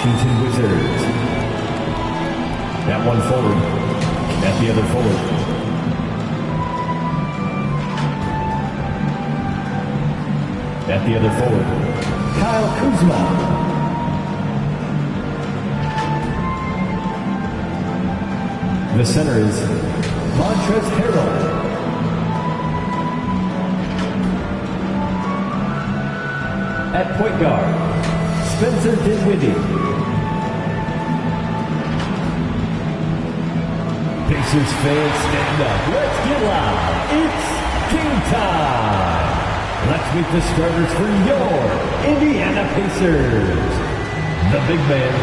Washington Wizards. At one forward. At the other forward. At the other forward, Kyle Kuzma. The center is Montrezl Harrell. At point guard, Spencer Dinwiddie. Pacers fans, stand up. Let's get loud. It's game time. Let's meet the starters for your Indiana Pacers. The big man,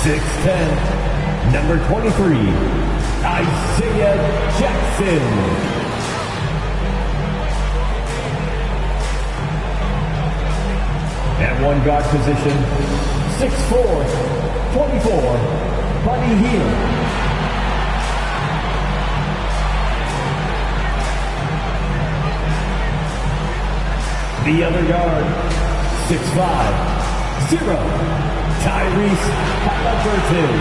6'10", number 23, Isaiah Jackson. At one guard position, 6'4", 24, Buddy Hield. The other guard, 6'5", 0, Tyrese Halliburton.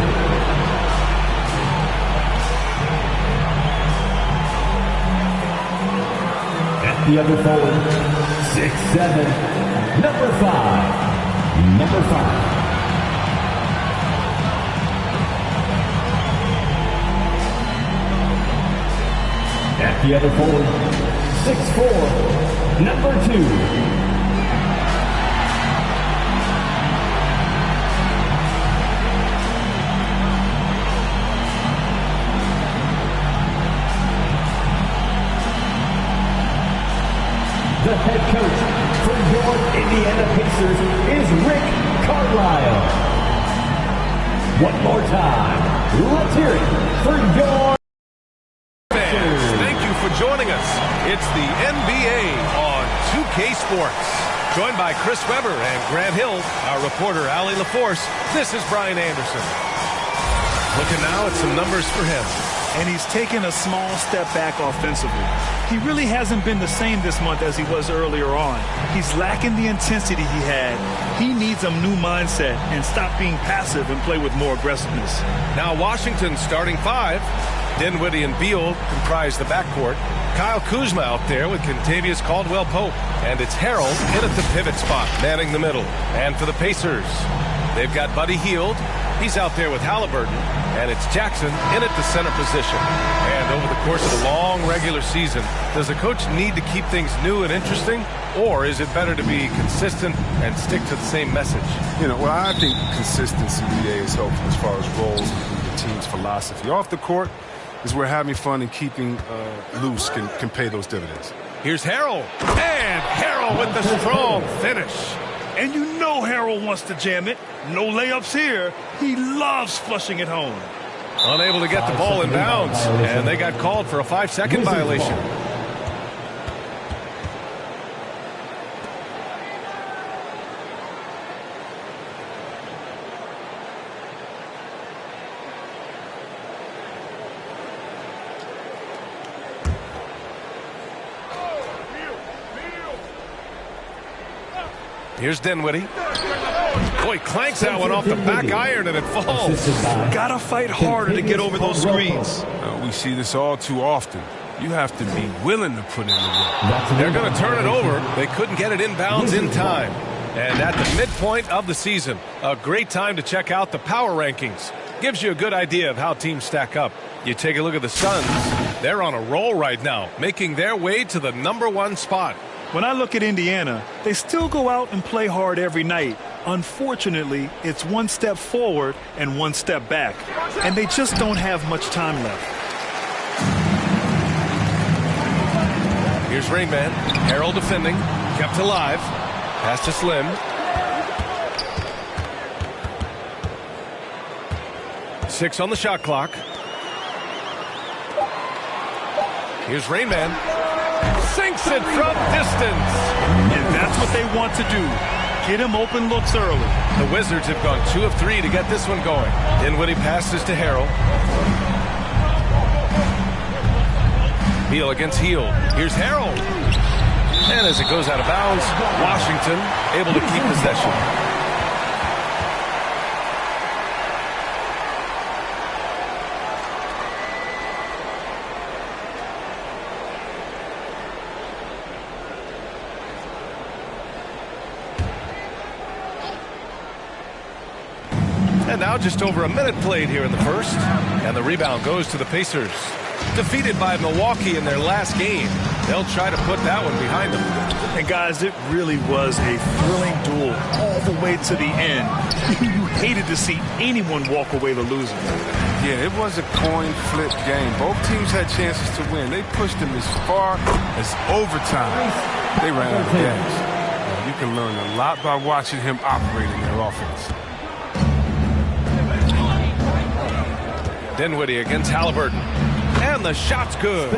At the other forward, 6'7", number 5. At the other forward, 6'4", number 2. The head coach for your Indiana Pacers is Rick Carlisle. One more time, let's hear it for your fans. Thank you for joining us. It's the NBA on 2K Sports. Joined by Chris Webber and Grant Hill, our reporter Allie LaForce, this is Brian Anderson. Looking now at some numbers for him. And he's taken a small step back offensively. He really hasn't been the same this month as he was earlier on. He's lacking the intensity he had. He needs a new mindset and stop being passive and play with more aggressiveness. Now Washington's starting five. Dinwiddie and Beal comprise the backcourt. Kyle Kuzma out there with Kentavious Caldwell-Pope. And it's Harrell in at the pivot spot, manning the middle. And for the Pacers, they've got Buddy Hield. He's out there with Halliburton. And it's Jackson in at the center position. And over the course of a long regular season, does a coach need to keep things new and interesting? Or is it better to be consistent and stick to the same message? Well, I think consistency is helpful as far as roles and the team's philosophy. Off the court is where having fun and keeping loose can pay those dividends. Here's Harrell. And Harrell with the strong finish. And you know Harrell wants to jam it. No layups here. He loves flushing it home. Unable to get the ball in bounds. And they got called for a 5-second violation. Here's Dinwiddie. Boy, clanks that one off the back iron and it falls. Gotta fight harder to get over those screens. We see this all too often. You have to be willing to put in the work. They're going to turn it over. They couldn't get it inbounds in time. And at the midpoint of the season, a great time to check out the power rankings. Gives you a good idea of how teams stack up. You take a look at the Suns. They're on a roll right now, making their way to the #1 spot. When I look at Indiana, they still go out and play hard every night. Unfortunately, it's one step forward and one step back, and they just don't have much time left. Here's Rainman. Harrell defending. Kept alive. Pass to Slim. Six on the shot clock. Here's Rainman. Sinks it from distance. And that's what they want to do. Get him open looks early. The Wizards have gone 2 of 3 to get this one going. Dinwiddie passes to Harrell. Beal against Hield. Here's Harrell. And as it goes out of bounds, Washington able to keep possession. And now just over a minute played here in the first. And the rebound goes to the Pacers. Defeated by Milwaukee in their last game. They'll try to put that one behind them. And guys, it really was a thrilling duel all the way to the end. You hated to see anyone walk away the loser. Yeah, it was a coin flip game. Both teams had chances to win. They pushed them as far as overtime. They ran out of gas. You can learn a lot by watching him operate in their offense. Dinwiddie against Halliburton. And the shot's good.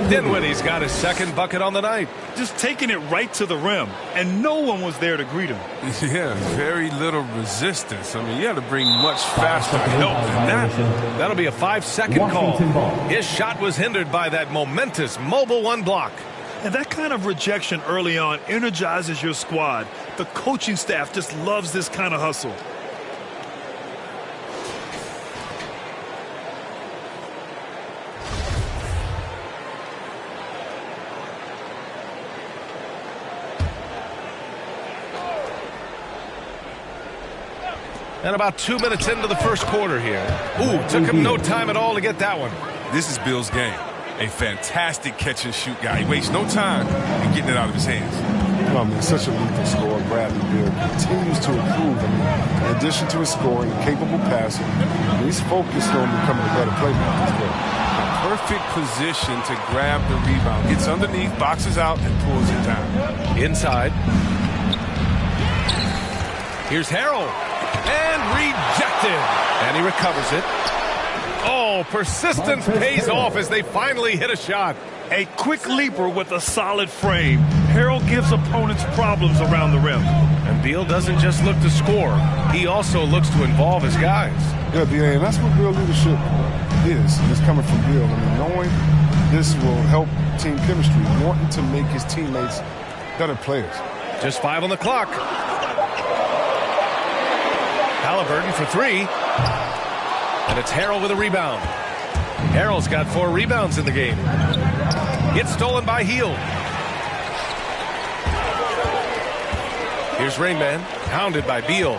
Dinwiddie's got his second bucket on the night. Just taking it right to the rim, and no one was there to greet him. Yeah, very little resistance. I mean, you had to bring much faster help than that. That'll be a 5-second call. His shot was hindered by that momentous mobile one block. And that kind of rejection early on energizes your squad. The coaching staff just loves this kind of hustle. And about 2 minutes into the first quarter here. Ooh, took him no time at all to get that one. This is Bill's game. A fantastic catch-and-shoot guy. He wastes no time in getting it out of his hands. I mean, such a lethal scorer. Bradley Beal continues to improve. I mean, in addition to his scoring and capable passing, he's focused on becoming a better playmaker as well. A perfect position to grab the rebound. Gets underneath, boxes out, and pulls it down. Inside. Here's Harrell. And rejected. And he recovers it. Oh, persistence pays off as they finally hit a shot. A quick leaper with a solid frame. Harrell gives opponents problems around the rim. And Beal doesn't just look to score. He also looks to involve his guys. Yeah, and that's what real leadership is. It's coming from Beal. I mean, knowing this will help team chemistry, wanting to make his teammates better players. Just 5 on the clock. Halliburton for 3. And it's Harrell with a rebound. Harrell's got 4 rebounds in the game. It's stolen by Hield. Here's Rainman, hounded by Beal.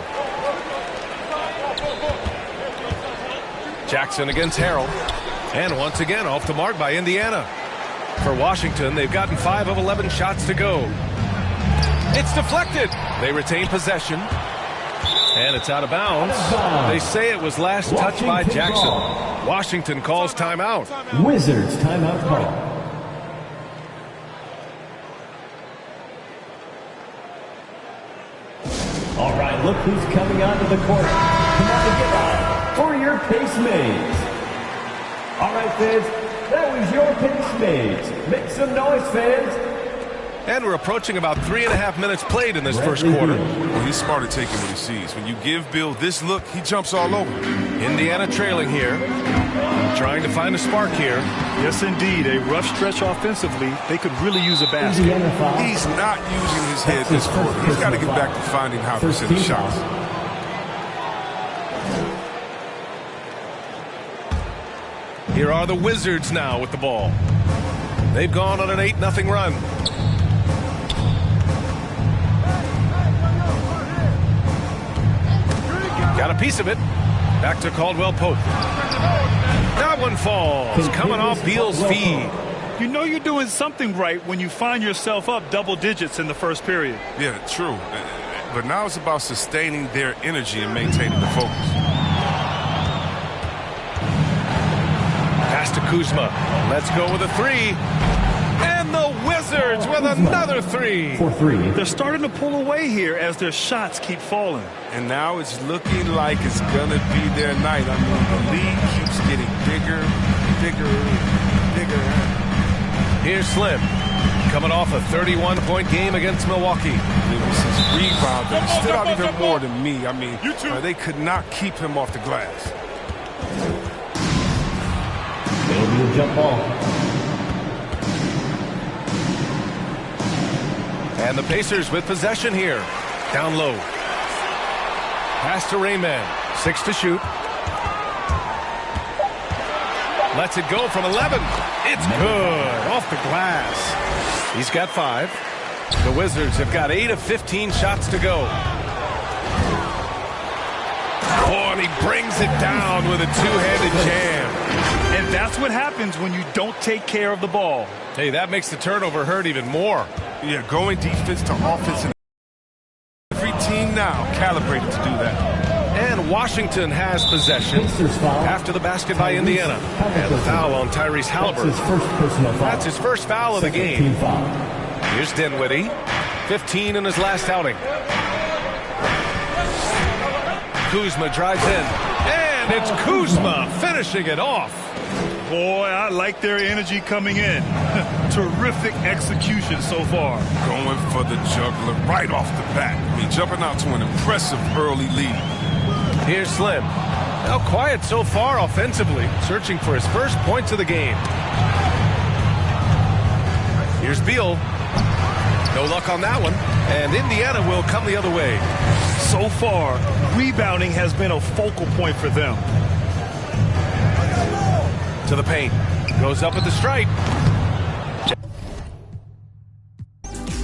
Jackson against Harrell. And once again off the mark by Indiana. For Washington, they've gotten 5 of 11 shots to go. It's deflected. They retain possession. And it's out of bounds. They say it was last touched by Jackson. Washington calls timeout. Wizards timeout call. All right, look who's coming onto the court. Come on and get out for your pace mates. All right, fans, that was your pace mates. Make some noise, fans. And we're approaching about 3.5 minutes played in this first quarter. Well, he's smart at taking what he sees. When you give Bill this look, he jumps all over. Indiana trailing here. Trying to find a spark here. Yes, indeed. A rough stretch offensively. They could really use a basket. He's not using his head this quarter. He's got to get back to finding how to hit shots. Here are the Wizards now with the ball. They've gone on an 8-0 run. Got a piece of it. Back to Caldwell Pope. That one falls. Coming off Beal's feed. You know you're doing something right when you find yourself up double digits in the first period. Yeah, true. But now it's about sustaining their energy and maintaining the focus. Pass to Kuzma. Let's go with a 3. And the Wizards with another 3. For 3. They're starting to pull away here as their shots keep falling. And now it's looking like it's going to be their night. I mean, the lead keeps getting bigger, bigger. Here's Slim. Coming off a 31-point game against Milwaukee. His rebound, he stood out even more than me. I mean, they could not keep him off the glass. It'll be a jump ball. And the Pacers with possession here. Down low. Pass to Rainman. 6 to shoot. Lets it go from 11. It's good. Off the glass. He's got 5. The Wizards have got 8 of 15 shots to go. Oh, and he brings it down with a two-handed jam. And that's what happens when you don't take care of the ball. Hey, that makes the turnover hurt even more. Yeah, going defense to offense. And every team now calibrated to do that. And Washington has possession after the basket by Indiana. And the foul on Tyrese Halliburton. That's his first foul of the game. Here's Dinwiddie. 15 in his last outing. Kuzma drives in. And it's Kuzma finishing it off. Boy, I like their energy coming in. Terrific execution so far. Going for the juggler right off the bat. I mean, jumping out to an impressive early lead. Here's Slim. Now quiet so far offensively, searching for his first points of the game. Here's Beal. No luck on that one. And Indiana will come the other way. So far, rebounding has been a focal point for them. To the paint. Goes up at the stripe.